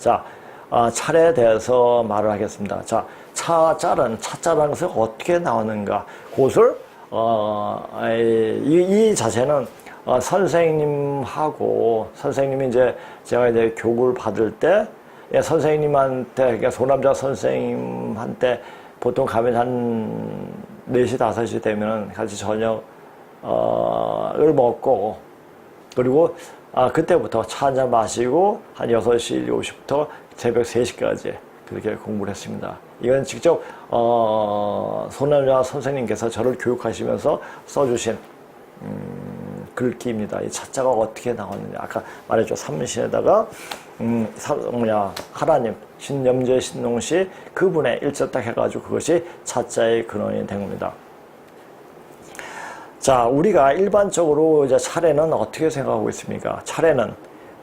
자, 찰에 대해서 말을 하겠습니다. 자, 차자라는 것은 어떻게 나오는가? 그것을, 이 자세는, 선생님이 이제, 제가 이제 교구를 받을 때, 선생님한테, 그러니까 소남자 선생님한테 보통 가면 한 4시, 5시 되면 같이 저녁을 먹고, 그리고, 그때부터 차 한잔 마시고, 한 6시, 7시부터 새벽 3시까지 그렇게 공부를 했습니다. 이건 직접, 소남자 선생님께서 저를 교육하시면서 써주신, 글귀입니다. 이 차자가 어떻게 나오느냐. 아까 말했죠. 삼신에다가, 하나님, 신염제 신농시 그분의 일절 딱 해가지고 그것이 차자의 근원이 된 겁니다. 자, 우리가 일반적으로 이제 차례는 어떻게 생각하고 있습니까? 차례는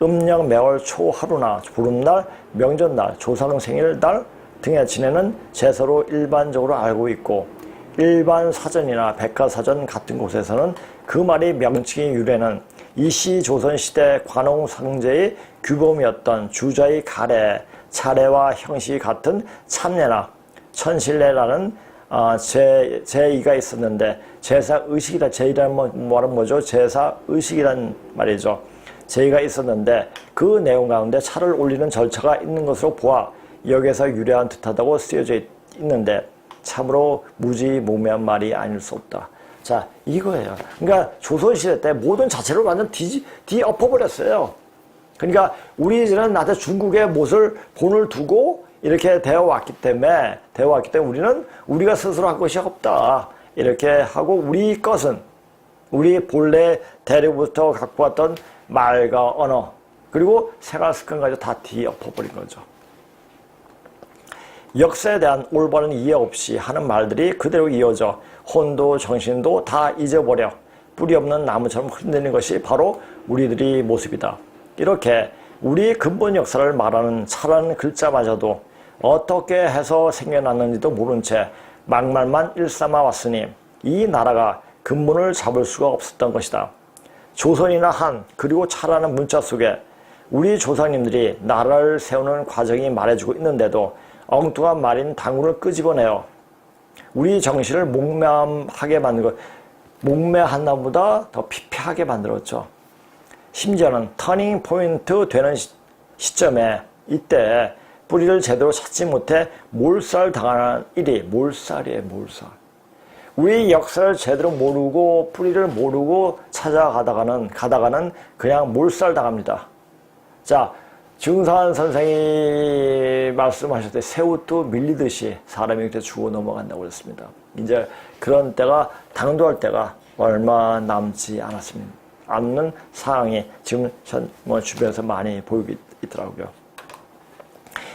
음력 매월 초 하루나 보름날, 명절날, 조상 생일날 등에 지내는 제사로 일반적으로 알고 있고, 일반 사전이나 백과사전 같은 곳에서는 그 말이 명칭의 유래는 이시 조선시대 관홍상제의 규범이었던 주자의 가래, 차례와 형식이 같은 참례나 천실례라는 제의가 있었는데, 제사의식이라, 제의라는 말은 뭐죠? 제사의식이란 말이죠. 제의가 있었는데 그 내용 가운데 차를 올리는 절차가 있는 것으로 보아 여기에서 유래한 듯하다고 쓰여져 있는데 참으로 무지몽매한 말이 아닐 수 없다. 자, 이거예요. 그러니까 조선시대 때 모든 자체를 완전 뒤엎어버렸어요. 그러니까 우리는 나한테 중국의 본을 두고 이렇게 되어 왔기 때문에 우리는 우리가 스스로 할 것이 없다. 이렇게 하고 우리 것은 우리 본래 대륙부터 갖고 왔던 말과 언어 그리고 생활 습관까지 다 뒤엎어버린 거죠. 역사에 대한 올바른 이해 없이 하는 말들이 그대로 이어져 혼도 정신도 다 잊어버려 뿌리 없는 나무처럼 흔들리는 것이 바로 우리들의 모습이다. 이렇게 우리 근본 역사를 말하는 차라는 글자마저도 어떻게 해서 생겨났는지도 모른 채 막말만 일삼아 왔으니 이 나라가 근본을 잡을 수가 없었던 것이다. 조선이나 한 그리고 차라는 문자 속에 우리 조상님들이 나라를 세우는 과정이 말해주고 있는데도 엉뚱한 말인 당군을 끄집어내어 우리 정신을 몽매하게 만든 것, 몽매한 나보다 더 피폐하게 만들었죠. 심지어는 터닝 포인트 되는 시점에 이때 뿌리를 제대로 찾지 못해 몰살당하는 일이 몰살이에요. 몰살. 우리 역사를 제대로 모르고 뿌리를 모르고 가다가는 그냥 몰살당합니다. 자, 증산 선생이 말씀하실 때 새우도 밀리듯이 사람이 그때 죽어 넘어간다고 그랬습니다. 이제 그런 때가 당도할 때가 얼마 남지 않는 상황이 지금 주변에서 많이 보이고 있더라고요.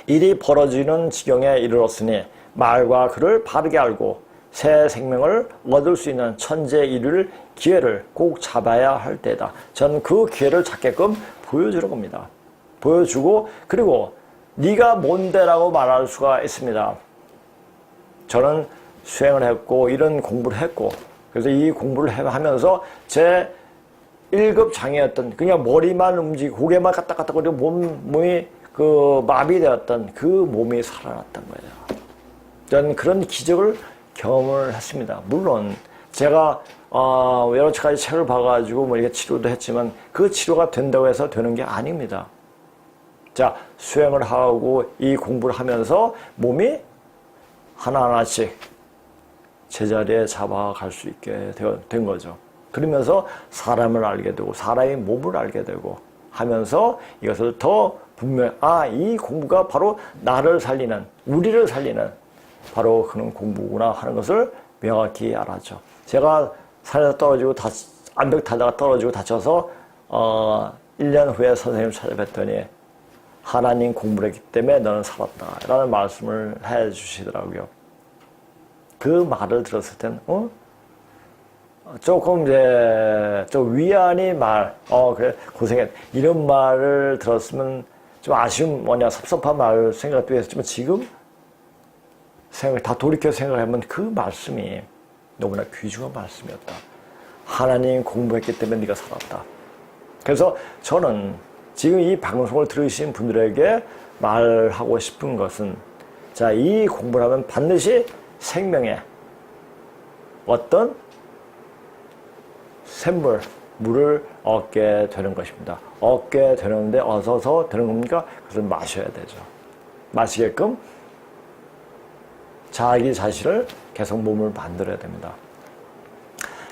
일이 벌어지는 지경에 이르렀으니 말과 글을 바르게 알고 새 생명을 얻을 수 있는 천재 이룰 기회를 꼭 잡아야 할 때다. 저는 그 기회를 잡게끔 보여주는 겁니다. 보여주고 그리고 네가 뭔데라고 말할 수가 있습니다. 저는 수행을 했고 이런 공부를 했고 그래서 이 공부를 하면서 제 1급 장애였던 그냥 머리만 움직이고 고개만 까딱까딱거리고 몸이 마비되었던 그 몸이 살아났던 거예요. 저는 그런 기적을 경험을 했습니다. 물론 제가 여러 가지 책을 봐가지고 이렇게 치료도 했지만 그 치료가 된다고 해서 되는 게 아닙니다. 자, 수행을 하고 이 공부를 하면서 몸이 하나하나씩 제자리에 잡아갈 수 있게 된 거죠. 그러면서 사람을 알게 되고 사람의 몸을 알게 되고 하면서 이것을 더 이 공부가 바로 나를 살리는, 우리를 살리는 바로 그런 공부구나 하는 것을 명확히 알았죠. 제가 산에서 떨어지고 암벽 타다가 떨어지고 다쳐서 1년 후에 선생님을 찾아뵀더니 하나님 공부를 했기 때문에 너는 살았다 라는 말씀을 해 주시더라고요. 그 말을 들었을 때는 조금 이제 좀 위안이 그래 고생했 이런 말을 들었으면 좀 아쉬운 섭섭한 말 생각도 했지만 지금 다 돌이켜 생각하면 그 말씀이 너무나 귀중한 말씀이었다. 하나님 공부했기 때문에 네가 살았다. 그래서 저는 지금 이 방송을 들으신 분들에게 말하고 싶은 것은, 자, 이 공부를 하면 반드시 생명에 어떤 샘물, 물을 얻게 되는 것입니다. 얻게 되는데 얻어서 되는 겁니까? 그것을 마셔야 되죠. 마시게끔 자기 자신을 계속 몸을 만들어야 됩니다.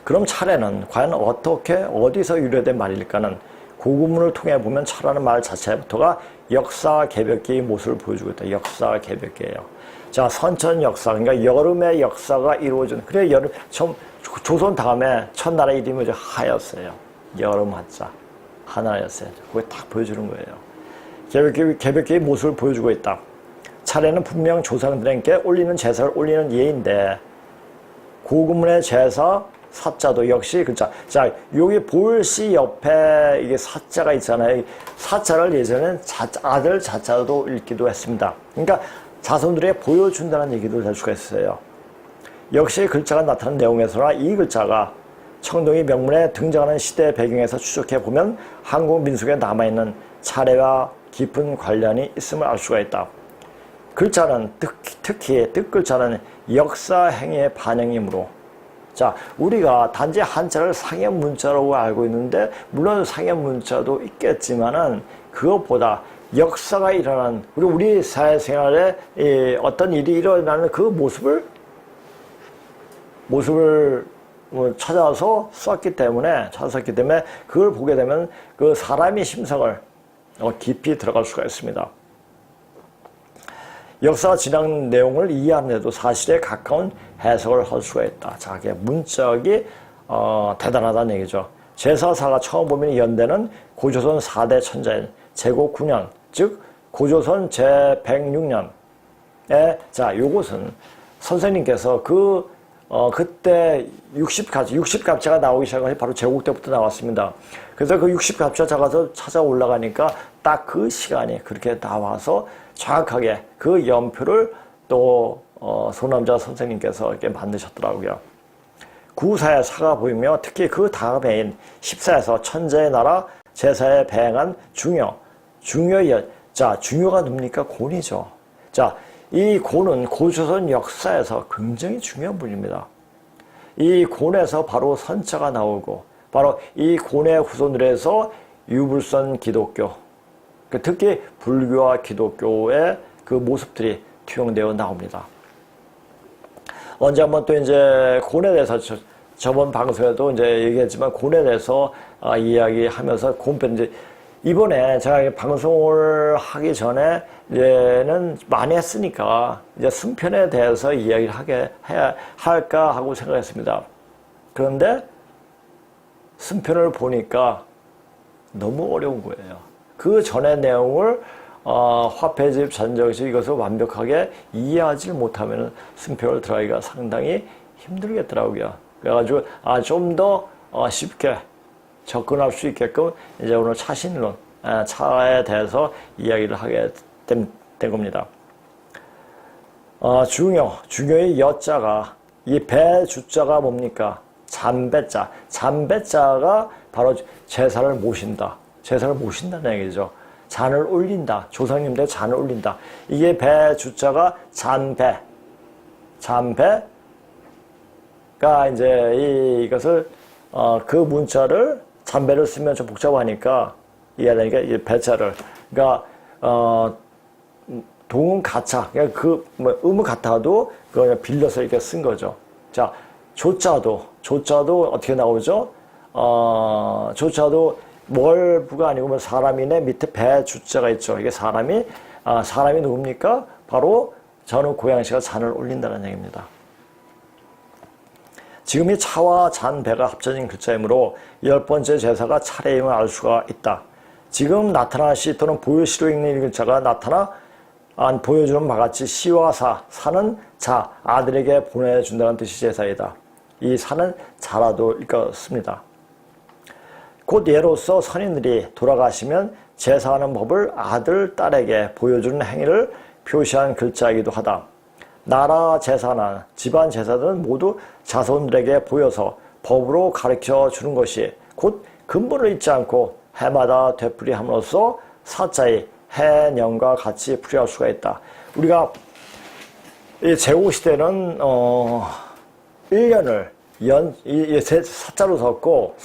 그럼 차례는 과연 어떻게 어디서 유래된 말일까는 고구문을 통해 보면 차라는 말 자체부터가 역사 개벽기의 모습을 보여주고 있다. 역사 개벽기예요. 자, 선천 역사, 그러니까 여름의 역사가 이루어진, 그래, 여름, 조선 다음에 첫나라 이름이 하였어요. 여름 한자, 하나였어요. 그게 딱 보여주는 거예요. 개벽기의 모습을 보여주고 있다. 차례는 분명 조상들에게 올리는 제사를 올리는 예인데, 고구문의 제사, 사자도 역시 글자. 자, 여기 볼시 옆에 이게 사자가 있잖아요. 사자를 예전엔 아들 자자도 읽기도 했습니다. 그러니까 자손들에게 보여준다는 얘기도 될 수가 있어요. 역시 글자가 나타난 내용에서나 이 글자가 청동이 명문에 등장하는 시대 배경에서 추적해 보면 한국 민속에 남아있는 차례와 깊은 관련이 있음을 알 수가 있다. 글자는 특히 뜻글자는 역사 행위의 반영이므로, 자, 우리가 단지 한자를 상형 문자라고 알고 있는데, 물론 상형 문자도 있겠지만은, 그것보다 역사가 일어나는, 우리 사회생활에 어떤 일이 일어나는 그 모습을 찾아서 썼기 때문에, 그걸 보게 되면 그 사람의 심성을 깊이 들어갈 수가 있습니다. 역사가 지난 내용을 이해하는 데도 사실에 가까운 해석을 할 수가 있다. 자, 이게 문적이 대단하다는 얘기죠. 제사사가 처음 보면 연대는 고조선 4대 천자인 제고 9년, 즉 고조선 제106년에, 자, 요것은 선생님께서 그때 60갑자가 나오기 시작한 것이 바로 제국 때부터 나왔습니다. 그래서 그 60갑자 작아서 찾아 올라가니까 딱 그 시간이 그렇게 나와서 정확하게 그 연표를 또 소남자 선생님께서 이렇게 만드셨더라고요. 구사의 사가 보이며 특히 그 다음해인 14에서 천재의 나라 제사에 배행한 자, 중요가 누굽니까? 곤이죠. 자, 이 곤은 고조선 역사에서 굉장히 중요한 분입니다. 이 곤에서 바로 선자가 나오고, 바로 이 곤의 후손들에서 유불선 기독교, 특히 불교와 기독교의 그 모습들이 투영되어 나옵니다. 언제 한번 또 이제 곤에 대해서 저번 방송에도 이제 얘기했지만 곤에 대해서 이야기하면서 곤편 이제 이번에 제가 방송을 하기 전에 이제는 많이 했으니까 이제 승편에 대해서 이야기를 해야 할까 하고 생각했습니다. 그런데 승편을 보니까 너무 어려운 거예요. 그 전의 내용을 화폐집, 전적식 이것을 완벽하게 이해하지 못하면 승표를 들어가기가 상당히 힘들겠더라고요. 그래가지고 좀 더 쉽게 접근할 수 있게끔 이제 오늘 차신론, 차에 대해서 이야기를 하게 된 겁니다. 중요의 여자가, 이 배 주자가 뭡니까? 잠배자. 잠배자가 바로 제사를 모신다. 제사를 모신다는 얘기죠. 잔을 올린다. 조상님들 잔을 올린다. 이게 배 주자가 잔배. 잔배가 이제 이것을 그 문자를 잔배를 쓰면 좀 복잡하니까 이해하니까 이 배자를, 그러니까 동은 가차, 그러니까 음은 같아도 그걸 빌려서 이렇게 쓴 거죠. 자, 조자도 어떻게 나오죠? 조자도 월부가 아니고 사람이네, 밑에 배 주자가 있죠. 이게 사람이 누굽니까? 바로 저는 고양시가 잔을 올린다는 얘기입니다. 지금 이 차와 잔, 배가 합쳐진 글자이므로 10번째 제사가 차례임을 알 수가 있다. 지금 나타나 시 또는 보여시로 읽는 이 글자가 보여주는 바같이 시와 사는 자, 아들에게 보내준다는 뜻이 제사이다. 이 사는 자라도 읽었습니다. 곧 예로서 선인들이 돌아가시면 제사하는 법을 아들, 딸에게 보여주는 행위를 표시한 글자이기도 하다. 나라 제사나 집안 제사들은 모두 자손들에게 보여서 법으로 가르쳐 주는 것이 곧 근본을 잊지 않고 해마다 되풀이함으로써 사자의 해년과 같이 풀이할 수가 있다. 우리가 이 제국시대는 1년을 사자로 썼고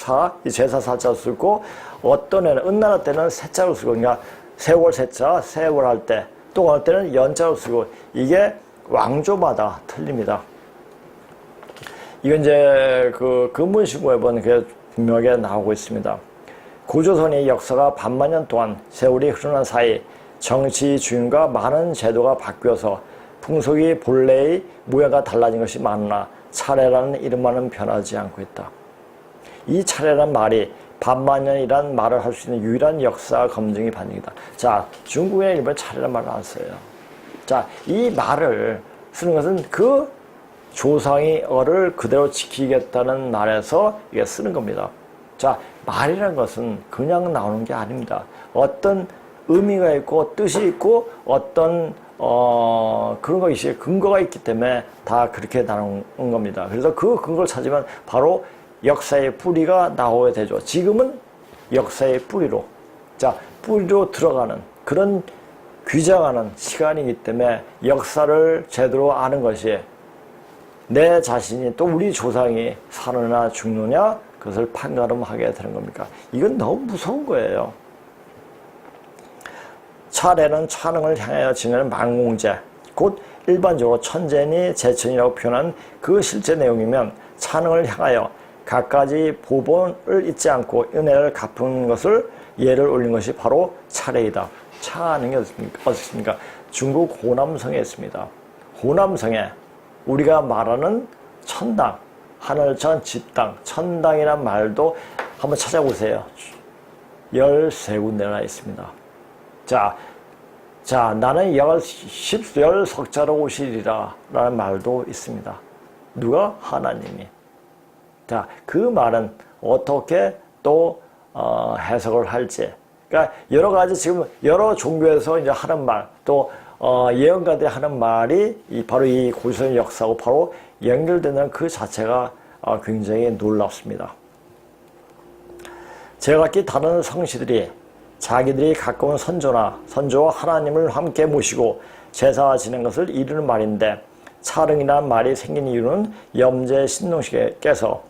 이 제사 사자로 쓰고 어떤 애는 은나라 때는 세자로 쓰고 그러니까 세월 세자 세월 할 때 또 어느 때는 연자로 쓰고 이게 왕조마다 틀립니다. 이건 이제 그 근문신고에 보면 그게 분명하게 나오고 있습니다. 고조선의 역사가 반만년 동안 세월이 흐르는 사이 정치 주인과 많은 제도가 바뀌어서 풍속이 본래의 모양과 달라진 것이 많으나 차례라는 이름만은 변하지 않고 있다. 이 차례란 말이 반만년이란 말을 할 수 있는 유일한 역사 검증이 반영이다. 자, 중국에 일본 차례란 말을 안 써요. 자, 이 말을 쓰는 것은 그 조상의 어를 그대로 지키겠다는 말에서 이게 쓰는 겁니다. 자, 말이라는 것은 그냥 나오는 게 아닙니다. 어떤 의미가 있고 뜻이 있고 어떤 그런 것이 근거가 있기 때문에 다 그렇게 나오는 겁니다. 그래서 그 근거를 찾으면 바로 역사의 뿌리가 나오게 되죠. 지금은 역사의 뿌리로, 자, 뿌리로 들어가는 그런 귀정하는 시간이기 때문에 역사를 제대로 아는 것이 내 자신이 또 우리 조상이 사느냐 죽느냐 그것을 판가름하게 되는 겁니까? 이건 너무 무서운 거예요. 차례는 찬응을 향하여 지내는 만공제, 곧 일반적으로 천재니 제천이라고 표현한 그 실제 내용이면 찬응을 향하여 갖가지 보본을 잊지 않고 은혜를 갚은 것을 예를 올린 것이 바로 차례이다. 차능이 어떻습니까? 중국 호남성에 있습니다. 호남성에 우리가 말하는 천당, 하늘천 집당, 천당이란 말도 한번 찾아보세요. 13군데나 있습니다. 자, 나는 10석자로 오시리라 라는 말도 있습니다. 누가? 하나님이. 자, 그 말은 어떻게 또 해석을 할지. 그러니까 여러 가지 지금 여러 종교에서 이제 하는 말, 또 예언가들이 하는 말이 바로 이 고조선의 역사하고 바로 연결되는 그 자체가 굉장히 놀랍습니다. 제각기 다른 성씨들이 자기들이 가까운 선조와 하나님을 함께 모시고 제사 지낸 것을 이루는 말인데 차릉이라는 말이 생긴 이유는 염제 신동씨께서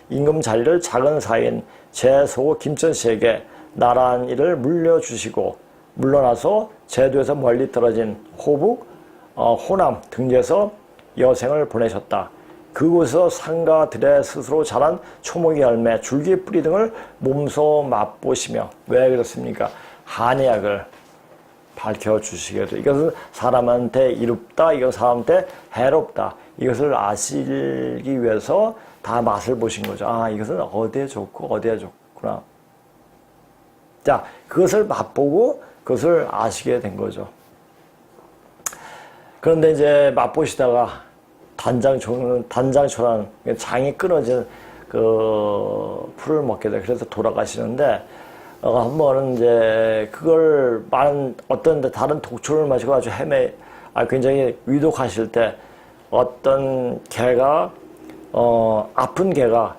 임금 자리를 작은 사위인 제소 김천씨에게 나라한 일을 물려주시고 물러나서 제도에서 멀리 떨어진 호북, 호남 등지에서 여생을 보내셨다. 그곳에서 상가 들에 스스로 자란 초목의 열매, 줄기 뿌리 등을 몸소 맛보시며 왜 그렇습니까? 한약을 밝혀주시게 돼. 이것은 사람한테 이롭다, 이건 사람한테 해롭다. 이것을 아시기 위해서 다 맛을 보신 거죠. 아, 이것은 어디에 좋고 어디에 좋구나. 자, 그것을 맛보고 그것을 아시게 된 거죠. 그런데 이제 맛보시다가 단장초라는 장이 끊어진 그 풀을 먹게 돼. 그래서 돌아가시는데 한 번은 이제 그걸 어떤 다른 독초를 마시고 아주 굉장히 위독하실 때 어떤 개가 아픈 개가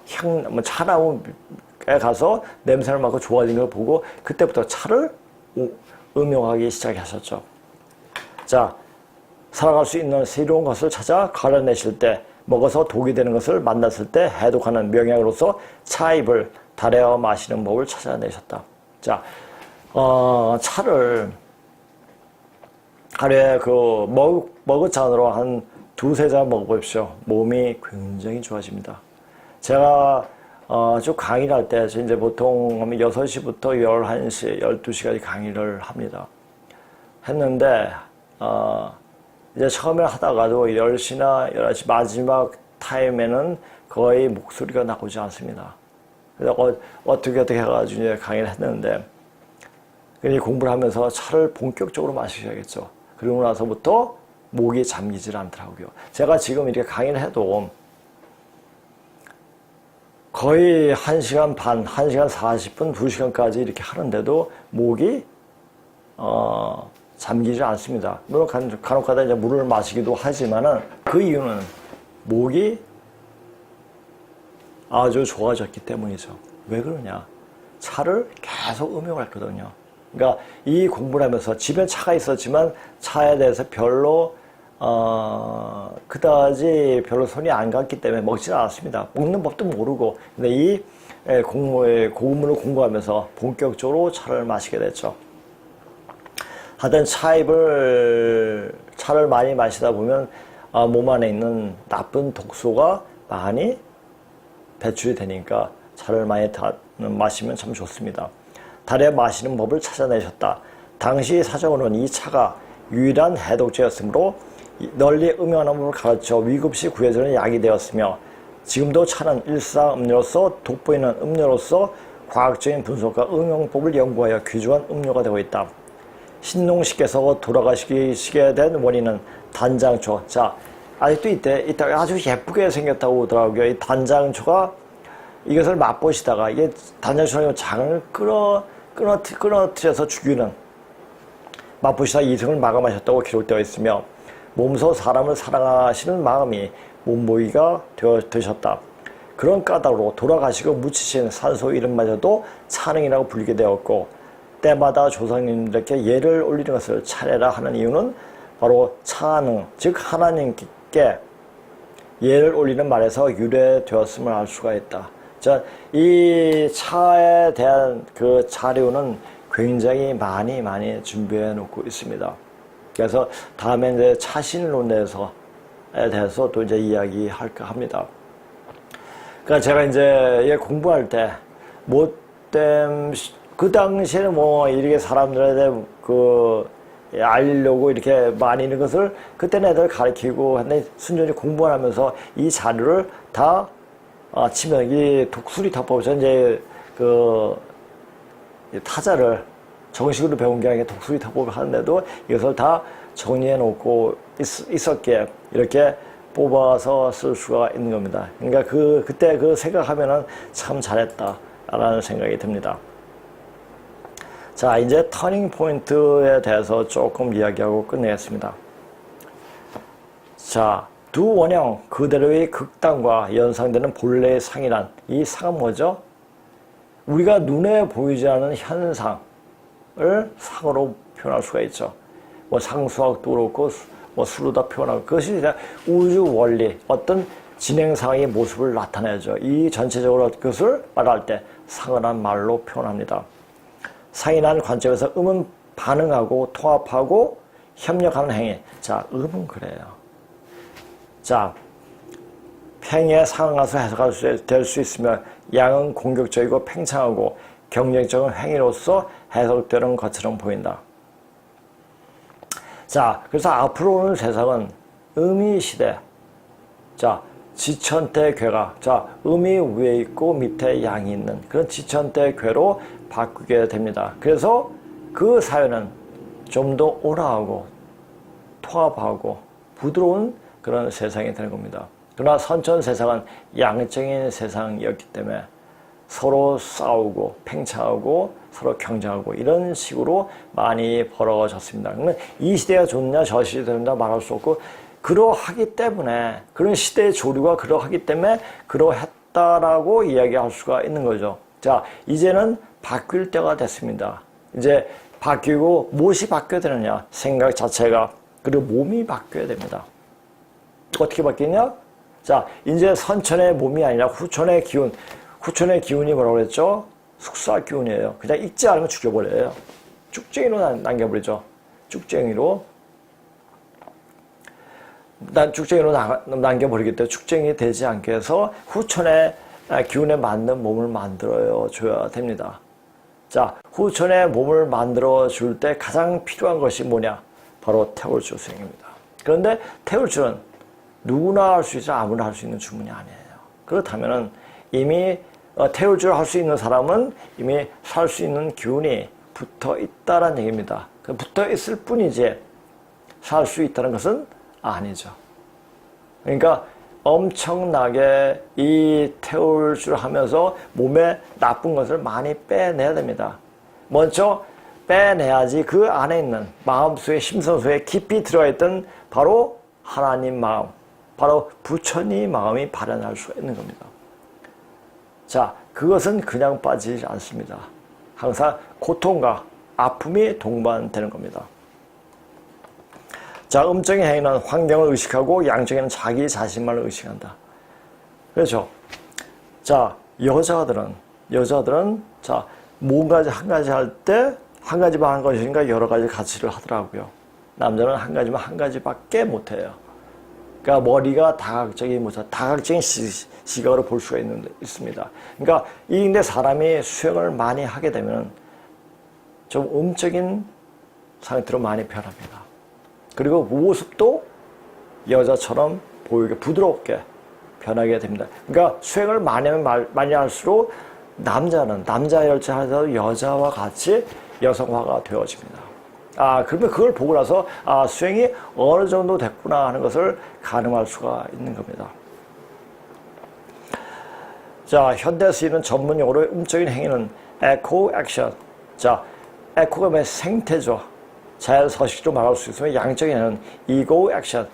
차나무에 가서 냄새를 맡고 좋아진 걸 보고 그때부터 차를 음용하기 시작하셨죠. 자, 살아갈 수 있는 새로운 것을 찾아 가려내실 때 먹어서 독이 되는 것을 만났을 때 해독하는 명약으로서 차입을 달여 마시는 법을 찾아내셨다. 자, 차를 하루에 머그잔으로 한 2-3잔 먹어보십시오. 몸이 굉장히 좋아집니다. 제가 쭉 강의를 할 때 이제 보통 6시부터 11시, 12시까지 강의를 합니다. 했는데 이제 처음에 하다가도 10시나 11시 마지막 타임에는 거의 목소리가 나오지 않습니다. 그래서 어떻게 해가지고 이제 강의를 했는데 공부를 하면서 차를 본격적으로 마시셔야겠죠. 그러고 나서부터 목이 잠기질 않더라고요. 제가 지금 이렇게 강의를 해도 거의 1시간 반, 1시간 40분, 2시간까지 이렇게 하는데도 목이 잠기지 않습니다. 물론 간혹가다 이제 물을 마시기도 하지만은 그 이유는 목이 아주 좋아졌기 때문이죠. 왜 그러냐? 차를 계속 음용을 했거든요. 그러니까 이 공부를 하면서 집에 차가 있었지만 차에 대해서 별로 그다지 별로 손이 안 갔기 때문에 먹지 않았습니다. 먹는 법도 모르고. 근데 이 고문을 공부하면서 본격적으로 차를 마시게 됐죠. 하여튼 차를 많이 마시다 보면 몸 안에 있는 나쁜 독소가 많이 배출이 되니까 차를 많이 마시면 참 좋습니다. 달에 마시는 법을 찾아내셨다. 당시 사정으로는 이 차가 유일한 해독제였으므로 널리 음용하는 법을 가르쳐 위급시 구해주는 약이 되었으며 지금도 차는 일상 음료로서 돋보이는 음료로서 과학적인 분석과 응용법을 연구하여 귀중한 음료가 되고 있다. 신농식께서 돌아가시게 된 원인은 단장초. 자, 아직도 이때 아주 예쁘게 생겼다고 하더라고요. 이 단장초가 이것을 맛보시다가 이게 단장초는 장을 끊어뜨려서 죽이는 맛보시다 이승을 마감하셨다고 기록되어 있으며 몸소 사람을 사랑하시는 마음이 몸보이가 되셨다. 그런 까닭으로 돌아가시고 묻히신 산소 이름마저도 찬응이라고 불리게 되었고 때마다 조상님들께 예를 올리는 것을 차례라 하는 이유는 바로 찬응, 즉 하나님께 예를 올리는 말에서 유래되었음을 알 수가 있다. 자, 이 차에 대한 그 자료는 굉장히 많이 준비해 놓고 있습니다. 그래서 다음에 이제 차신론에 대해서 또 이제 이야기할까 합니다. 그러니까 제가 이제 공부할 때 그 당시에는 뭐 이렇게 사람들한테 알리려고 이렇게 많이 있는 것을 그때는 애들 가르치고 근데 순전히 공부를 하면서 이 자료를 다 치면 이 독수리 타법에서 이제 타자를 정식으로 배운 게 아니라 독수리 타법을 하는데도 이것을 다 정리해 놓고 있었기에 이렇게 뽑아서 쓸 수가 있는 겁니다. 그러니까 그때 생각하면은 참 잘했다라는 생각이 듭니다. 자, 이제 터닝 포인트에 대해서 조금 이야기하고 끝내겠습니다. 자, 두 원형 그대로의 극단과 연상되는 본래의 상이란 이 상은 뭐죠? 우리가 눈에 보이지 않는 현상을 상으로 표현할 수가 있죠. 뭐 상수학도 그렇고 뭐 수로 다 표현하고 그것이 우주 원리 어떤 진행 상황의 모습을 나타내죠. 이 전체적으로 그것을 말할 때 상이란 말로 표현합니다. 상이라는 관점에서 음은 반응하고 통합하고 협력하는 행위. 자, 음은 그래요. 자, 팽에 상응해서 해석될 수 있으며 양은 공격적이고 팽창하고 경쟁적인 행위로서 해석되는 것처럼 보인다. 자, 그래서 앞으로 오는 세상은 음이 시대. 자, 지천대 괴가. 자, 음이 위에 있고 밑에 양이 있는 그런 지천대 괴로 바뀌게 됩니다. 그래서 그 사회는 좀 더 온화하고 통합하고 부드러운 그런 세상이 되는 겁니다. 그러나 선천 세상은 양적인 세상이었기 때문에 서로 싸우고 팽창하고 서로 경쟁하고 이런 식으로 많이 벌어졌습니다. 그러면 이 시대가 좋냐 저 시대가 좋냐 말할 수 없고 그러하기 때문에 그런 시대의 조류가 그러하기 때문에 그러했다라고 이야기할 수가 있는 거죠. 자, 이제는 바뀔 때가 됐습니다. 이제 바뀌고 무엇이 바뀌어야 되느냐? 생각 자체가 그리고 몸이 바뀌어야 됩니다. 어떻게 바뀌냐? 자, 이제 선천의 몸이 아니라 후천의 기운. 후천의 기운이 뭐라고 그랬죠? 숙사 기운이에요. 그냥 익지 않으면 죽여버려요. 쭉쟁이로 남겨버리죠. 쭉쟁이로 남겨버리기 때문에 축쟁이 되지 않게 해서 후천의 기운에 맞는 몸을 만들어 줘야 됩니다. 자, 후천의 몸을 만들어 줄 때 가장 필요한 것이 뭐냐? 바로 태울줄 수행입니다. 그런데 태울줄은 누구나 할 수 있어 아무나 할 수 있는 주문이 아니에요. 그렇다면은 이미 태울줄 할 수 있는 사람은 이미 살 수 있는 기운이 붙어 있다는 얘기입니다. 붙어 있을 뿐이지 살 수 있다는 것은 아니죠. 그러니까 엄청나게 이 태울줄 하면서 몸에 나쁜 것을 많이 빼내야 됩니다. 먼저 빼내야지 그 안에 있는 마음속에 심성속에 깊이 들어있던 바로 하나님 마음, 바로 부처님 마음이 발현할 수 있는 겁니다. 자, 그것은 그냥 빠지지 않습니다. 항상 고통과 아픔이 동반되는 겁니다. 자, 음적인 행위는 환경을 의식하고 양적인 자기 자신만을 의식한다. 그렇죠? 자, 여자들은 자, 뭔가 한 가지 할 때 한 가지만 한 것인가 여러 가지 가치를 하더라고요. 남자는 한 가지만 한 가지밖에 못해요. 그러니까 머리가 다각적인 시각으로 볼 수가 있습니다. 그러니까 이인데 사람이 수행을 많이 하게 되면 좀 음적인 상태로 많이 변합니다. 그리고 모습도 여자처럼 보이게 부드럽게 변하게 됩니다. 그러니까 수행을 많이 할수록 남자는 남자일지라도 여자와 같이 여성화가 되어집니다. 그러면 그걸 보고 나서 수행이 어느 정도 됐구나 하는 것을 가늠할 수가 있는 겁니다. 자, 현대 쓰이는 전문 용어로 음적인 행위는 에코 액션. 자, 에코가 왜 생태죠. 자연 서식으로 말할 수 있으면 양적인 행위는 이고 액션.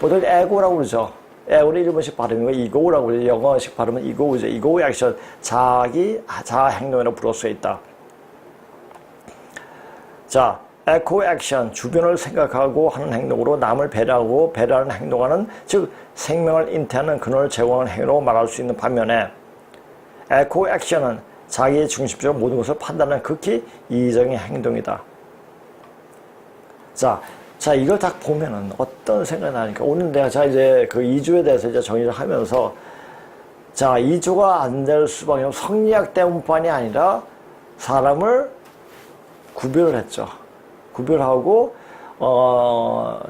보통 에고라고 그러죠. 에고는 일본식 발음이고 이고라고 그러죠. 영어식 발음은 이고죠. 이고 액션. 자아 행동이라고 부를 수 있다. 자, 에코 액션, 주변을 생각하고 하는 행동으로 남을 배려하고 배려하는 행동하는, 즉 생명을 잉태하는 근원을 제공하는 행위로 말할 수 있는 반면에 에코 액션은 자기 중심적으로 모든 것을 판단하는 극히 이기적인 행동이다. 자, 이걸 딱 보면은 어떤 생각이 나니까 오늘 내가 이제 그 이주에 대해서 이제 정의를 하면서 자, 이주가 안 될 수밖에 없는 성리학 때문만이 아니라 사람을 구별을 했죠. 구별하고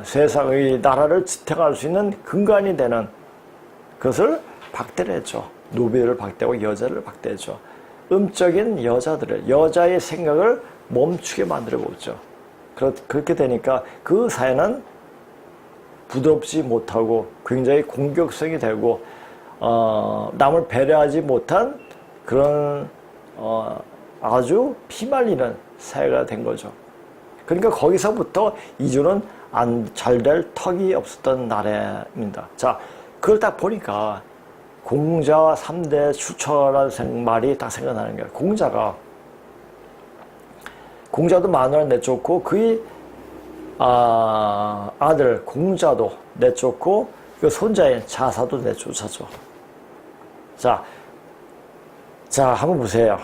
세상의 나라를 지탱할 수 있는 근간이 되는 그것을 박대를 했죠. 노비를 박대고 여자를 박대했죠. 음적인 여자의 생각을 멈추게 만들어 보죠. 그렇게 되니까 그 사회는 부드럽지 못하고 굉장히 공격성이 되고 남을 배려하지 못한 그런 아주 피말리는 사회가 된 거죠. 그러니까 거기서부터 이주는 잘 될 턱이 없었던 나라입니다. 자, 그걸 딱 보니까 공자와 3대 추처라는 말이 딱 생각나는 거예요. 공자도 마누라 내쫓고 그의 아들 공자도 내쫓고 그 손자인 자사도 내쫓았죠. 자, 한번 보세요.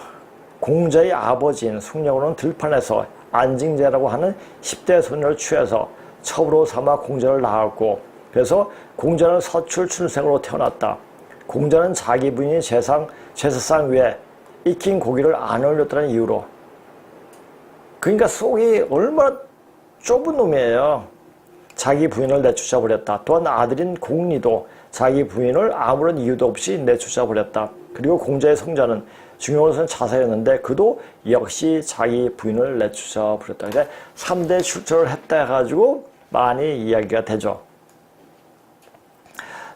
공자의 아버지인 숭령으로는 들판에서 안징제라고 하는 10대 소녀를 취해서 첩으로 삼아 공자를 낳았고, 그래서 공자는 서출춘생으로 태어났다. 공자는 자기 부인이 제사상 위에 익힌 고기를 안 올렸다는 이유로, 그러니까 속이 얼마나 좁은 놈이에요. 자기 부인을 내쫓아 버렸다. 또한 아들인 공리도 자기 부인을 아무런 이유도 없이 내쫓아 버렸다. 그리고 공자의 성자는 중요한 것은 자사였는데 그도 역시 자기 부인을 내쫓아 버렸다. 그래서 3대 출처를 했다 해가지고 많이 이야기가 되죠.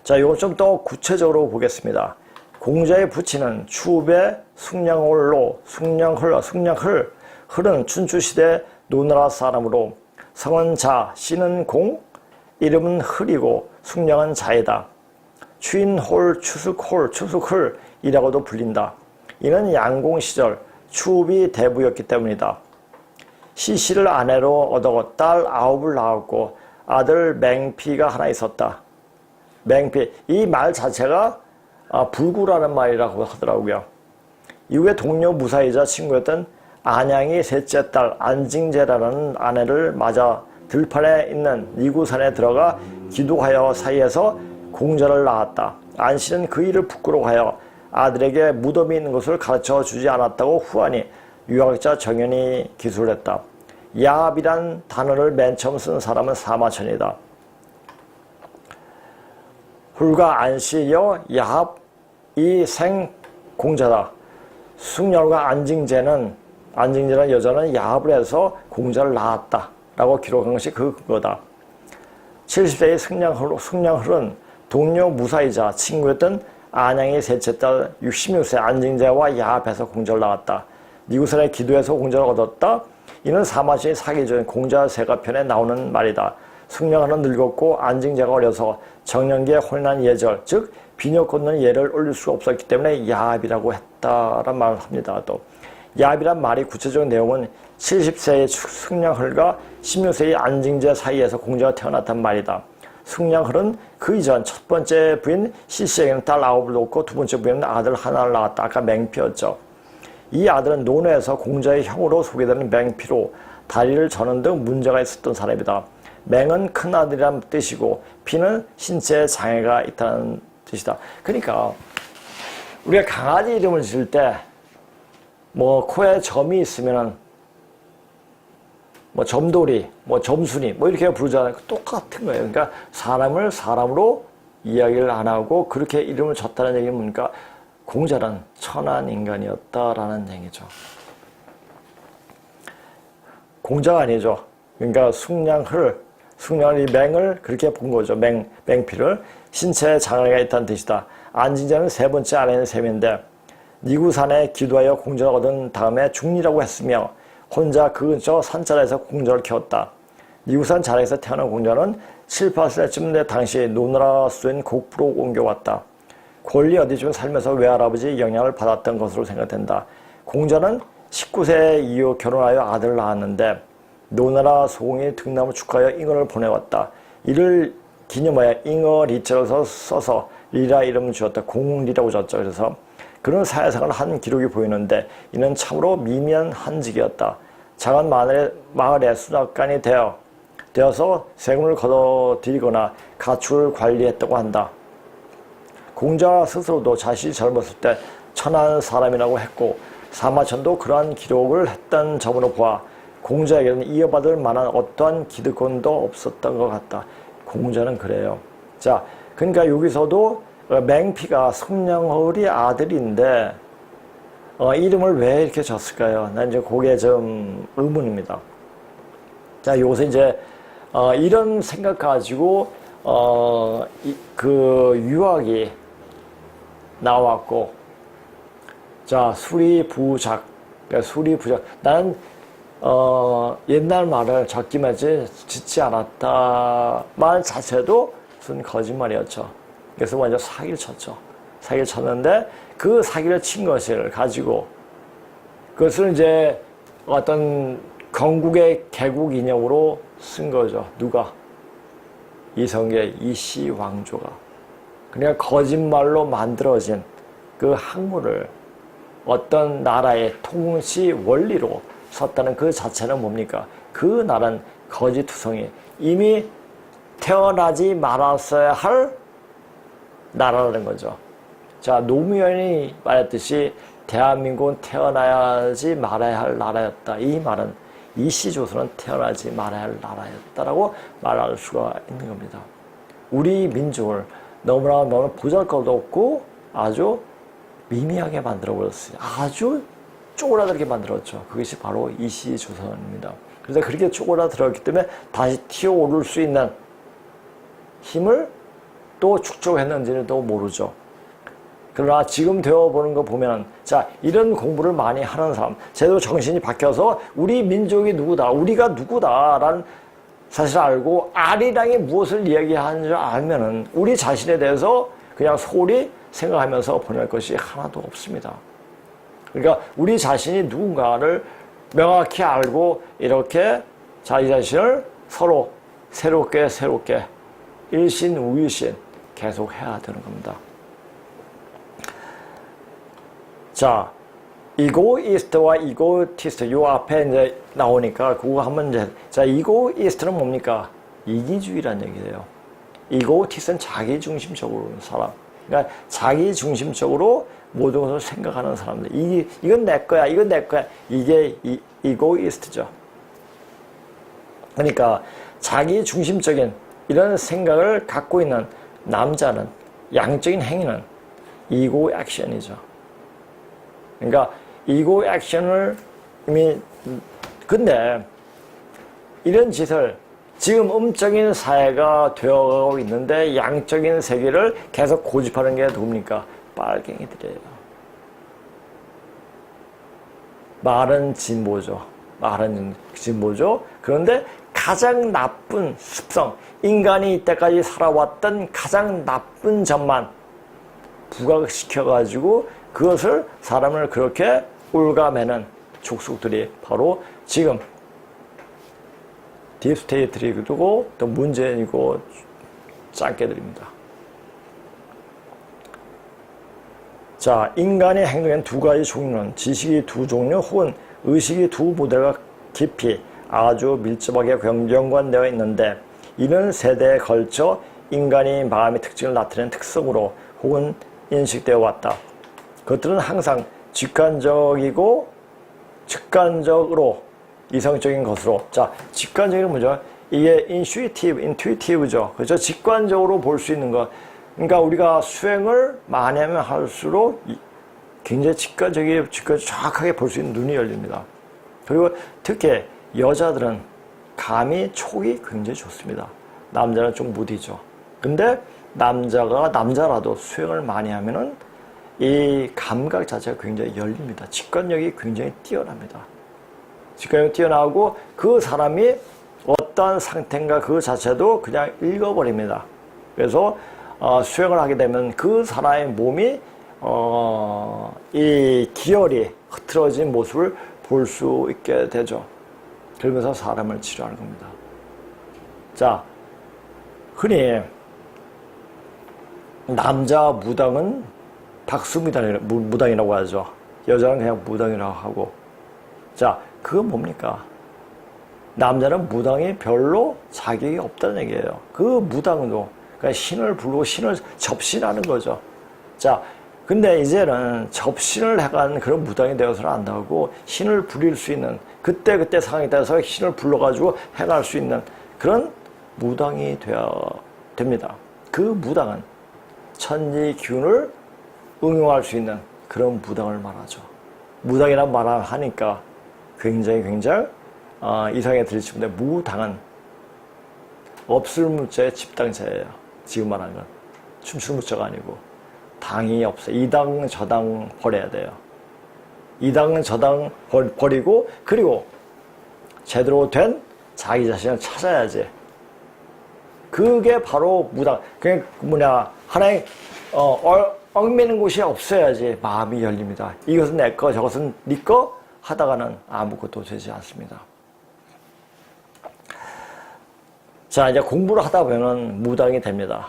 자, 이건 좀 더 구체적으로 보겠습니다. 공자의 부친은 추배 숭량홀로 숭량흘은 춘추시대 노나라 사람으로 성은 자, 씨는 공, 이름은 흘이고 숭량은 자이다. 추인홀, 추숙흘이라고도 불린다. 이는 양공 시절 추업이 대부였기 때문이다. 시씨를 아내로 얻어 딸 9을 낳았고 아들 맹피가 하나 있었다. 맹피, 이 말 자체가 불구라는 말이라고 하더라고요. 이후에 동료 무사이자 친구였던 안양의 셋째 딸 안징제라는 아내를 맞아 들판에 있는 니구산에 들어가 기도하여 사이에서 공자를 낳았다. 안씨는 그 일을 부끄러워하여 아들에게 무덤이 있는 것을 가르쳐 주지 않았다고 후하니 유학자 정연이 기술했다. 야합이란 단어를 맨 처음 쓴 사람은 사마천이다. 훌과 안씨여 야합 이 생공자다. 숭렬과 안징제라는 여자는 야합을 해서 공자를 낳았다 라고 기록한 것이 그 근거다. 70세의 숭량흘은 동료 무사이자 친구였던 안양의 셋째 딸 66세 안징제와 야합해서 공자를 낳았다. 니구산에 기도해서 공자를 얻었다. 이는 사마천이 사기 전 공자 세가편에 나오는 말이다. 숙녀는 늙었고 안징자가 어려서 정년기에 혼인한 예절, 즉 비녀 꽂는 예를 올릴 수가 없었기 때문에 야합이라고 했다란 말을 합니다. 또 야합이란 말이 구체적인 내용은 70세의 숙량흘과 16세의 안징자 사이에서 공자가 태어났단 말이다. 숙량흘은 그 이전 첫 번째 부인 시씨에게는 딸 9을 놓고 두 번째 부인은 아들 하나를 낳았다. 아까 맹피였죠. 이 아들은 논에서 공자의 형으로 소개되는 맹피로 다리를 저는 등 문제가 있었던 사람이다. 맹은 큰 아들이란 뜻이고 피는 신체에 장애가 있다는 뜻이다. 그러니까 우리가 강아지 이름을 지을 때 뭐 코에 점이 있으면은 뭐 점돌이, 뭐 점순이, 뭐 이렇게 부르잖아요. 똑같은 거예요. 그러니까 사람을 사람으로 이야기를 안 하고 그렇게 이름을 줬다는 얘기는 뭡니까? 공자는 천한 인간이었다라는 얘기죠. 공자가 아니죠. 그러니까 숙량을 이 맹을 그렇게 본 거죠. 맹피를 신체에 장애가 있다는 뜻이다. 안징자는 세 번째 아내는 셈인데 니구산에 기도하여 공자를 얻은 다음에 중리라고 했으며 혼자 그 근처 산자락에서 공자를 키웠다. 니구산 자락에서 태어난 공자는 7, 8세쯤 돼 당시 노나라 수도인 곡부로 옮겨왔다. 권리 어디쯤 살면서 외할아버지의 영향을 받았던 것으로 생각된다. 공자는 19세 이후 결혼하여 아들을 낳았는데 노나라 소공이 등남을 축하하여 잉어를 보내왔다. 이를 기념하여 잉어 리자를 써서 리라 이름을 주었다. 공리라고 줬죠. 그래서 그런 사회생활을 한 기록이 보이는데 이는 참으로 미미한 한직이었다. 작은 마을에 수납관이 되어서 세금을 걷어들이거나 가축을 관리했다고 한다. 공자 스스로도 자신이 젊었을 때 천한 사람이라고 했고 사마천도 그러한 기록을 했던 점으로 보아 공자에게는 이어받을 만한 어떠한 기득권도 없었던 것 같다. 공자는 그래요. 자, 그러니까 여기서도 맹피가 숙량허울이 아들인데 이름을 왜 이렇게 줬을까요? 난 이제 그게 좀 의문입니다. 자, 여기서 이제 이런 생각 가지고 그 유학이 나왔고, 자, 수리부작. 나는 옛날 말을 적기만지 짓지 않았다 말 자체도 무슨 거짓말이었죠. 그래서 먼저 사기를 쳤죠. 사기를 쳤는데 그 사기를 친 것을 가지고 그것을 이제 어떤 건국의 개국 인형으로 쓴 거죠. 누가? 이성계 이씨 왕조가. 그러니까 거짓말로 만들어진 그 학문을 어떤 나라의 통치 원리로 썼다는 그 자체는 뭡니까? 그 나라는 거짓투성이 이미 태어나지 말았어야 할 나라라는 거죠. 자, 노무현이 말했듯이 대한민국은 태어나야지 말아야 할 나라였다. 이 말은 이씨조선은 태어나지 말아야 할 나라였다라고 말할 수가 있는 겁니다. 우리 민족을 너무나 보잘것도 없고 아주 미미하게 만들어버렸어요. 아주 쪼그라들게 만들었죠. 그것이 바로 이씨조선입니다. 그래서 그렇게 쪼그라들었기 때문에 다시 튀어오를 수 있는 힘을 또 축적했는지는 또 모르죠. 그러나 지금 되어보는 거 보면 자, 이런 공부를 많이 하는 사람, 제도 정신이 바뀌어서 우리 민족이 누구다, 우리가 누구다라는 사실을 알고 아리랑이 무엇을 이야기하는 줄 알면은 우리 자신에 대해서 그냥 소홀히 생각하면서 보낼 것이 하나도 없습니다. 그러니까 우리 자신이 누군가를 명확히 알고 이렇게 자기 자신을 서로 새롭게 일신우일신 계속 해야 되는 겁니다. 자, 이고이스트와 이고티스트 요 앞에 이제 나오니까 그거 한번 이제 자, 이고이스트는 뭡니까? 이기주의라는 얘기예요. 이고티스트는 자기중심적으로 사람. 그러니까 자기중심적으로 모든 것을 생각하는 사람들. 이건 내 거야, 이건 내 거야. 이게 이고이스트죠. 그러니까 자기중심적인 이런 생각을 갖고 있는 남자는 양적인 행위는 이고 액션이죠. 그러니까 이고 액션을 이미 근데 이런 짓을 지금 음적인 사회가 되어가고 있는데 양적인 세계를 계속 고집하는 게 누굽니까? 빨갱이들이에요. 말은 진보죠. 그런데 가장 나쁜 습성, 인간이 이때까지 살아왔던 가장 나쁜 점만 부각시켜가지고 그것을 사람을 그렇게 올가매는 족속들이 바로 지금 딥스테이트이고 또 문재인이고 짱깨들입니다. 자, 인간의 행동엔 두 가지 종류는 지식이 두 종류 혹은 의식이 두 모델과 깊이 아주 밀접하게 연관되어 있는데 이는 세대에 걸쳐 인간이 마음의 특징을 나타내는 특성으로 혹은 인식되어 왔다. 그것들은 항상 직관적이고 직관적으로 이성적인 것으로. 자, 직관적인 뭐죠? 이게 인투이티브죠. 그렇죠? 직관적으로 볼 수 있는 것. 그러니까 우리가 수행을 많이 하면 할수록 굉장히 정확하게 볼 수 있는 눈이 열립니다. 그리고 특히 여자들은 감이 촉이 굉장히 좋습니다. 남자는 좀 무디죠. 근데 남자가 남자라도 수행을 많이 하면은 이 감각 자체가 굉장히 열립니다. 직관력이 굉장히 뛰어납니다. 직관력이 뛰어나고 그 사람이 어떠한 상태인가 그 자체도 그냥 읽어버립니다. 그래서 수행을 하게 되면 그 사람의 몸이 이 기혈이 흐트러진 모습을 볼 수 있게 되죠. 그러면서 사람을 치료하는 겁니다. 자, 흔히 남자 무당은 무당이라고 하죠. 여자는 그냥 무당이라고 하고. 자, 그건 뭡니까? 남자는 무당이 별로 자격이 없다는 얘기예요. 그 무당도 그러니까 신을 부르고 신을 접신하는 거죠. 자, 근데 이제는 접신을 해간 그런 무당이 되어서는 안 나오고 신을 부릴 수 있는 그때 상황에 따라서 신을 불러가지고 해갈 수 있는 그런 무당이 되어야 됩니다. 그 무당은 천지 기운을 응용할 수 있는 그런 무당을 말하죠. 무당이란 말을 하니까 굉장히 이상하게 들리시는데 무당은 없을 무자의 집당자예요. 지금 말하는 건 춤출 무자가 아니고 당이 없어요. 이당 저당 버려야 돼요. 이당 저당 버리고 그리고 제대로 된 자기 자신을 찾아야지. 그게 바로 무당. 그게 하나의 얽매는 곳이 없어야지 마음이 열립니다. 이것은 내 거, 저것은 네 거 하다가는 아무것도 되지 않습니다. 자, 이제 공부를 하다 보면 무당이 됩니다.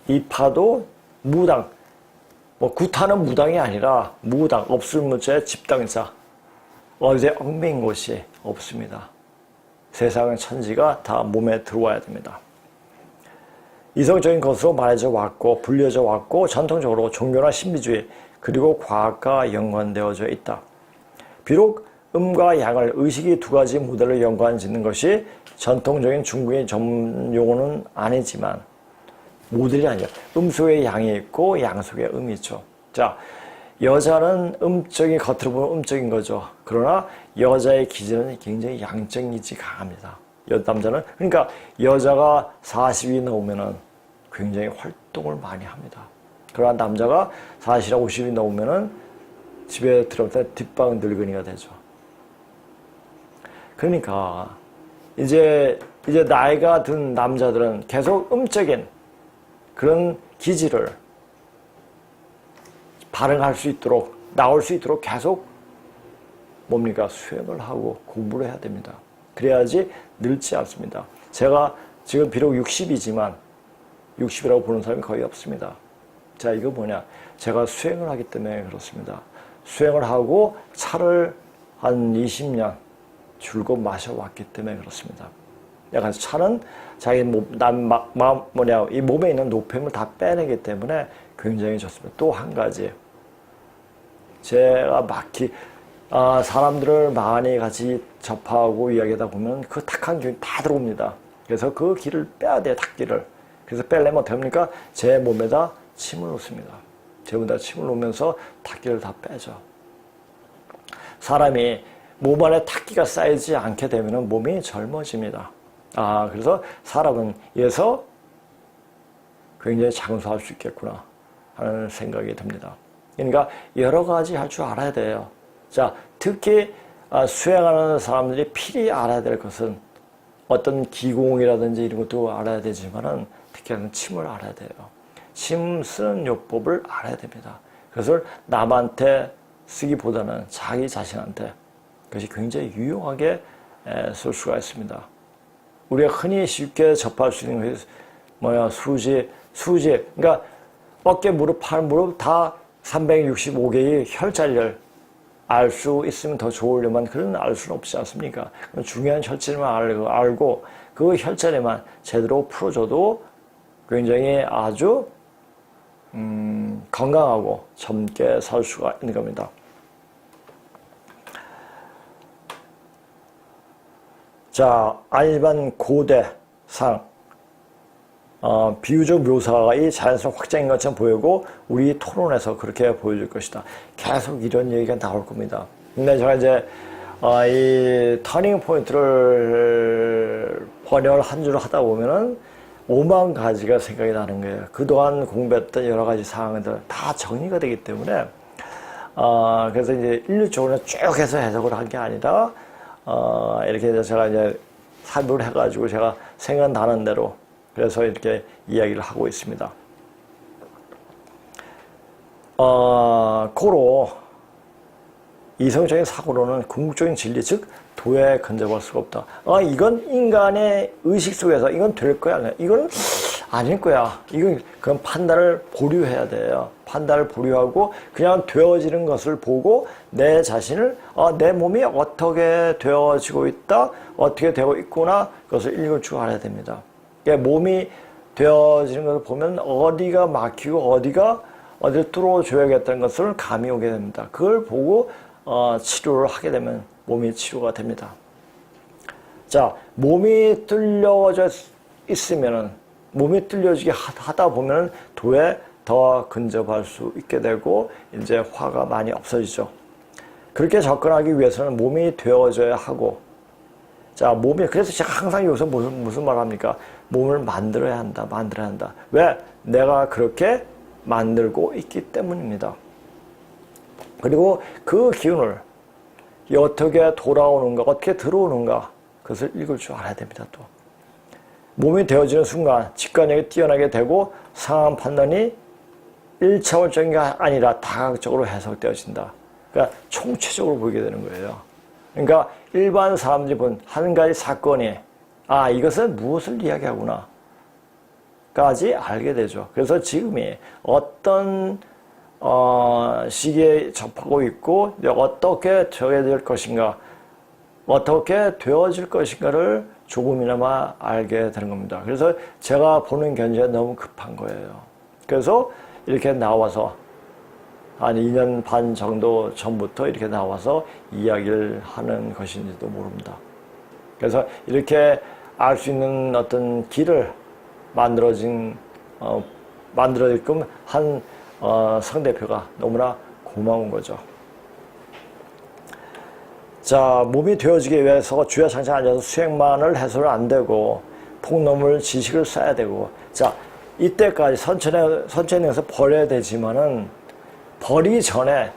이파도 무당, 구타는 무당이 아니라 무당, 없을 무자의 집당자. 어제 얽매인 곳이 없습니다. 세상의 천지가 다 몸에 들어와야 됩니다. 이성적인 것으로 말해져 왔고 불려져 왔고 전통적으로 종교나 신비주의 그리고 과학과 연관되어져 있다. 비록 음과 양을 의식이 두 가지 모델로 연관짓는 것이 전통적인 중국의 전문 용어는 아니지만 모델이 아니라 음 속에 양이 있고 양 속에 음이 있죠. 자, 여자는 음적인 겉으로 보면 음적인 거죠. 그러나 여자의 기질은 굉장히 양적인 기질이 강합니다. 남자는 그러니까 여자가 40이 넘으면은 굉장히 활동을 많이 합니다. 그러나 남자가 40이나 50이 넘으면은 집에 들어올 때 뒷방 늙은이가 되죠. 그러니까 이제 나이가 든 남자들은 계속 음적인 그런 기질을 발행할 수 있도록 나올 수 있도록 계속 수행을 하고 공부를 해야 됩니다. 그래야지 늙지 않습니다. 제가 지금 비록 60이지만 60이라고 보는 사람이 거의 없습니다. 자, 이거 제가 수행을 하기 때문에 그렇습니다. 수행을 하고 차를 한 20년 줄곧 마셔왔기 때문에 그렇습니다. 약간 차는 자기 이 몸에 있는 노폐물 다 빼내기 때문에 굉장히 좋습니다. 또 한 가지. 제가 사람들을 많이 같이 접하고 이야기하다 보면 그 탁한 기운이 다 들어옵니다. 그래서 그 기를 빼야 돼요, 탁기를. 그래서 빼려면 어떻게 합니까? 제 몸에다 침을 놓습니다. 제 몸에다 침을 놓으면서 탁기를 다 빼죠. 사람이 몸 안에 탁기가 쌓이지 않게 되면 몸이 젊어집니다. 그래서 사람은 이래서 굉장히 장수할 수 있겠구나 하는 생각이 듭니다. 그러니까 여러 가지 할 줄 알아야 돼요. 자, 특히 수행하는 사람들이 필히 알아야 될 것은 어떤 기공이라든지 이런 것도 알아야 되지만은 특히나 침을 알아야 돼요. 침 쓰는 요법을 알아야 됩니다. 그것을 남한테 쓰기보다는 자기 자신한테 그것이 굉장히 유용하게 쓸 수가 있습니다. 우리가 흔히 쉽게 접할 수 있는 것이 수지. 그러니까 어깨, 무릎, 팔, 무릎 다 365개의 혈자리를 알 수 있으면 더 좋으려면 그런 알 수는 없지 않습니까? 중요한 혈자리만 알고 그 혈자리만 제대로 풀어줘도 굉장히 아주 건강하고 젊게 살 수가 있는 겁니다. 자, 일반 고대상 비유적 묘사가 이 자연스러운 확장인 것처럼 보이고 우리 토론에서 그렇게 보여줄 것이다. 계속 이런 얘기가 나올 겁니다. 근데 제가 이제 이 터닝 포인트를 번역을 한 줄을 하다 보면은 5만 가지가 생각이 나는 거예요. 그동안 공부했던 여러 가지 사항들 다 정리가 되기 때문에 그래서 이제 일률적으로 쭉 해서 해석을 한 게 아니라 이렇게 제가 이제 삽입을 해가지고 제가 생각나는 대로 그래서 이렇게 이야기를 하고 있습니다. 고로 이성적인 사고로는 궁극적인 진리, 즉 도에 근접할 수가 없다. 이건 인간의 의식 속에서 이건 될 거야. 이건 아닐 거야. 이건 그런 판단을 보류해야 돼요. 판단을 보류하고 그냥 되어지는 것을 보고 내 자신을 내 몸이 어떻게 되어지고 있다, 어떻게 되고 있구나 그것을 읽을 줄 알아야 됩니다. 몸이 되어지는 것을 보면 어디가 막히고 어디를 뚫어줘야겠다는 것을 감이 오게 됩니다. 그걸 보고 치료를 하게 되면 몸이 치료가 됩니다. 자, 몸이 뚫려져 있으면은 몸이 뚫려지게 하다 보면 도에 더 근접할 수 있게 되고 이제 화가 많이 없어지죠. 그렇게 접근하기 위해서는 몸이 되어져야 하고, 자, 그래서 제가 항상 여기서 무슨 말 합니까? 몸을 만들어야 한다. 왜? 내가 그렇게 만들고 있기 때문입니다. 그리고 그 기운을 어떻게 돌아오는가, 어떻게 들어오는가, 그것을 읽을 줄 알아야 됩니다, 또. 몸이 되어지는 순간 직관력이 뛰어나게 되고 상황 판단이 1차원적인 게 아니라 다각적으로 해석되어진다. 그러니까 총체적으로 보이게 되는 거예요. 그러니까 일반 사람들이 본 한 가지 사건이 이것은 무엇을 이야기하구나 까지 알게 되죠. 그래서 지금이 어떤 시기에 접하고 있고 어떻게 되어질 것인가, 어떻게 되어질 것인가를 조금이나마 알게 되는 겁니다. 그래서 제가 보는 견제가 너무 급한 거예요. 그래서 이렇게 나와서 한 2년 반 정도 전부터 이렇게 나와서 이야기를 하는 것인지도 모릅니다. 그래서 이렇게 알 수 있는 어떤 길을 만들어게끔 한 상대표가 너무나 고마운 거죠. 자, 몸이 되어지기 위해서 주야장창 앉아서 수행만을 해서는 안 되고 폭넘을 지식을 써야 되고, 자, 이때까지 선천에서 버려야 되지만은 버리기 전에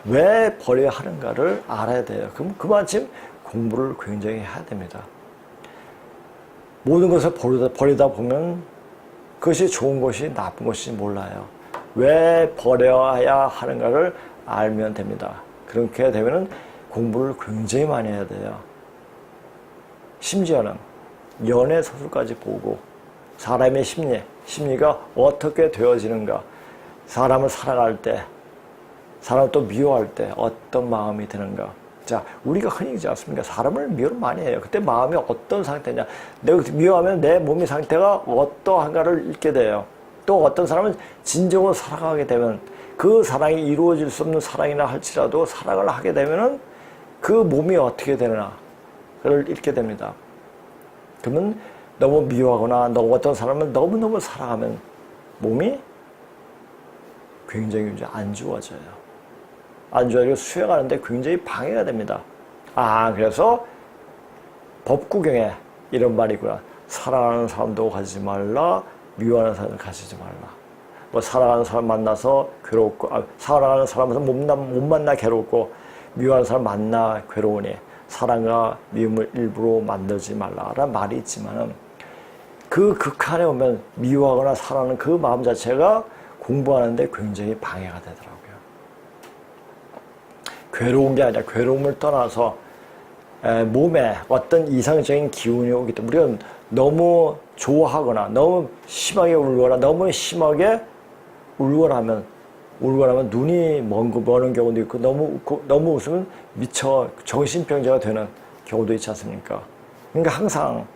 왜 버려야 하는가를 알아야 돼요. 그럼 그만큼 공부를 굉장히 해야 됩니다. 모든 것을 버리다 보면 그것이 좋은 것이 나쁜 것이 몰라요. 왜 버려야 하는가를 알면 됩니다. 그렇게 되면은 공부를 굉장히 많이 해야 돼요. 심지어는 연애 서술까지 보고 사람의 심리가 어떻게 되어지는가, 사람을 사랑할 때, 사람을 또 미워할 때 어떤 마음이 드는가. 자, 우리가 흔히 그러지 않습니까? 사람을 미워를 많이 해요. 그때 마음이 어떤 상태냐. 내가 미워하면 내 몸의 상태가 어떠한가를 읽게 돼요. 또 어떤 사람은 진정으로 사랑하게 되면 그 사랑이 이루어질 수 없는 사랑이나 할지라도 사랑을 하게 되면은 그 몸이 어떻게 되느냐 그걸 읽게 됩니다. 그러면 너무 미워하거나 어떤 사람은 너무너무 사랑하면 몸이 굉장히 이제 안 좋아져요. 안 좋아지고 수행하는데 굉장히 방해가 됩니다. 그래서 법구경에 이런 말이 있구나. 사랑하는 사람도 가지지 말라, 미워하는 사람도 가지지 말라. 사랑하는 사람 만나서 괴롭고, 사랑하는 사람은 못 만나 괴롭고, 미워하는 사람 만나 괴로우니, 사랑과 미움을 일부러 만들지 말라라는 말이 있지만은 그 극한에 오면 미워하거나 사랑하는 그 마음 자체가 공부하는데 굉장히 방해가 되더라고요. 괴로운 게 아니라 괴로움을 떠나서 몸에 어떤 이상적인 기운이 오기 때문에 우리가 너무 좋아하거나 너무 심하게 울거나 너무 심하게 울거나 하면 눈이 머는 경우도 있고 너무 웃으면 미쳐 정신병자가 되는 경우도 있지 않습니까? 그러니까 항상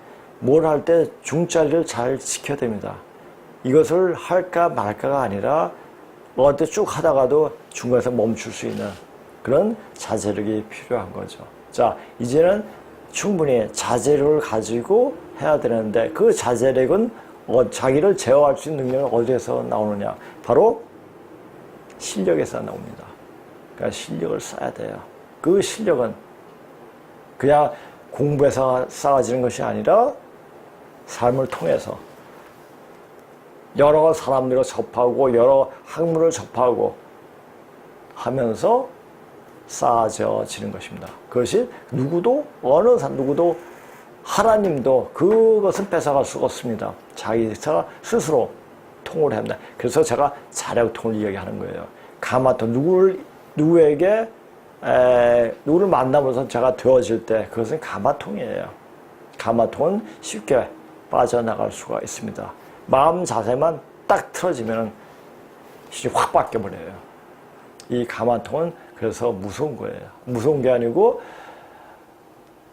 뭘 할 때 중자리를 잘 지켜야 됩니다. 이것을 할까 말까가 아니라 어디 쭉 하다가도 중간에서 멈출 수 있는 그런 자제력이 필요한 거죠. 자, 이제는 충분히 자제력을 가지고 해야 되는데 그 자제력은 자기를 제어할 수 있는 능력은 어디에서 나오느냐? 바로 실력에서 나옵니다. 그러니까 실력을 쌓아야 돼요. 그 실력은 그냥 공부해서 쌓아지는 것이 아니라 삶을 통해서 여러 사람들과 접하고 여러 학문을 접하고 하면서 쌓아지는 것입니다. 그것이 누구도 하나님도 그것은 뺏어갈 수가 없습니다. 자기가 스스로 통을 합니다. 그래서 제가 자력통을 이야기하는 거예요. 가마통, 누구를 만나면서 제가 되어질 때 그것은 가마통이에요. 가마통은 쉽게 빠져나갈 수가 있습니다. 마음 자세만 딱 틀어지면 확 바뀌어버려요. 이 가마통은 그래서 무서운 거예요. 무서운 게 아니고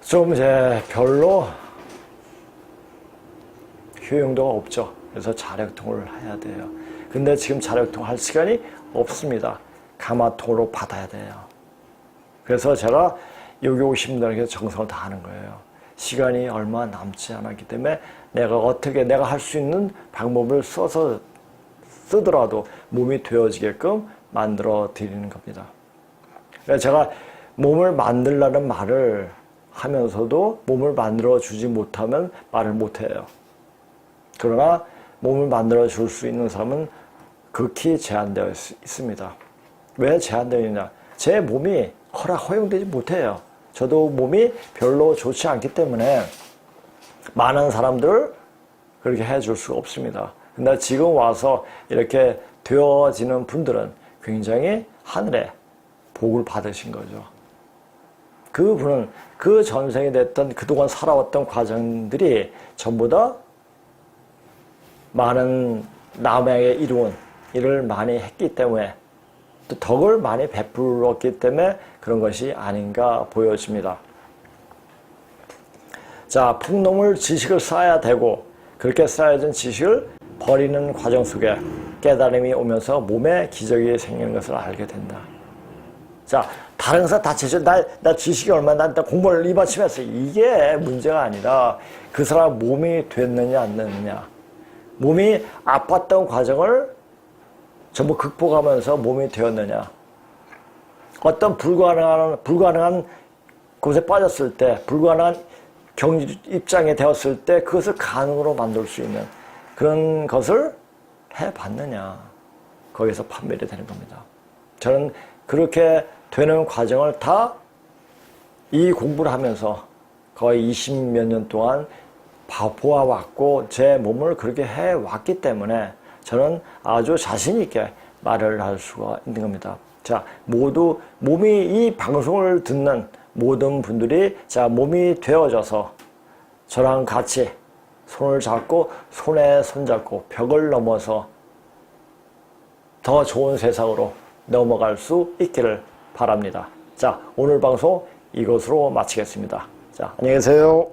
좀 별로 효용도가 없죠. 그래서 자력통을 해야 돼요. 근데 지금 자력통 할 시간이 없습니다. 가마통으로 받아야 돼요. 그래서 제가 여기 오신 분들에게 정성을 다하는 거예요. 시간이 얼마 남지 않았기 때문에 내가 할 수 있는 방법을 쓰더라도 몸이 되어지게끔 만들어 드리는 겁니다. 그래서 제가 몸을 만들라는 말을 하면서도 몸을 만들어 주지 못하면 말을 못 해요. 그러나 몸을 만들어 줄 수 있는 사람은 극히 제한되어 있습니다. 왜 제한되어 있느냐? 제 몸이 허용되지 못해요. 저도 몸이 별로 좋지 않기 때문에 많은 사람들을 그렇게 해줄 수가 없습니다. 근데 지금 와서 이렇게 되어지는 분들은 굉장히 하늘의 복을 받으신 거죠. 그분은 그 전생에 됐던 그동안 살아왔던 과정들이 전부 다 많은 남에게 이루은 일을 많이 했기 때문에 또 덕을 많이 베풀었기 때문에 그런 것이 아닌가 보여집니다. 자, 풍놈을 지식을 쌓아야 되고 그렇게 쌓여진 지식을 버리는 과정 속에 깨달음이 오면서 몸에 기적이 생기는 것을 알게 된다. 자, 다른 사람 다 나 지식이 얼마나, 나 공부를 이마침했어. 이게 문제가 아니라 그 사람 몸이 됐느냐 안 됐느냐. 몸이 아팠던 과정을 전부 극복하면서 몸이 되었느냐. 어떤 불가능한 곳에 빠졌을 때, 불가능한 입장에 되었을 때 그것을 가능으로 만들 수 있는 그런 것을 해봤느냐. 거기서 판별이 되는 겁니다. 저는 그렇게 되는 과정을 다 이 공부를 하면서 거의 20몇 년 동안 보아왔고 제 몸을 그렇게 해왔기 때문에 저는 아주 자신 있게 말을 할 수가 있는 겁니다. 자, 몸이 이 방송을 듣는 모든 분들이 자, 몸이 되어져서 저랑 같이 손을 잡고 손에 손잡고 벽을 넘어서 더 좋은 세상으로 넘어갈 수 있기를 바랍니다. 자, 오늘 방송 이것으로 마치겠습니다. 자, 안녕히 계세요.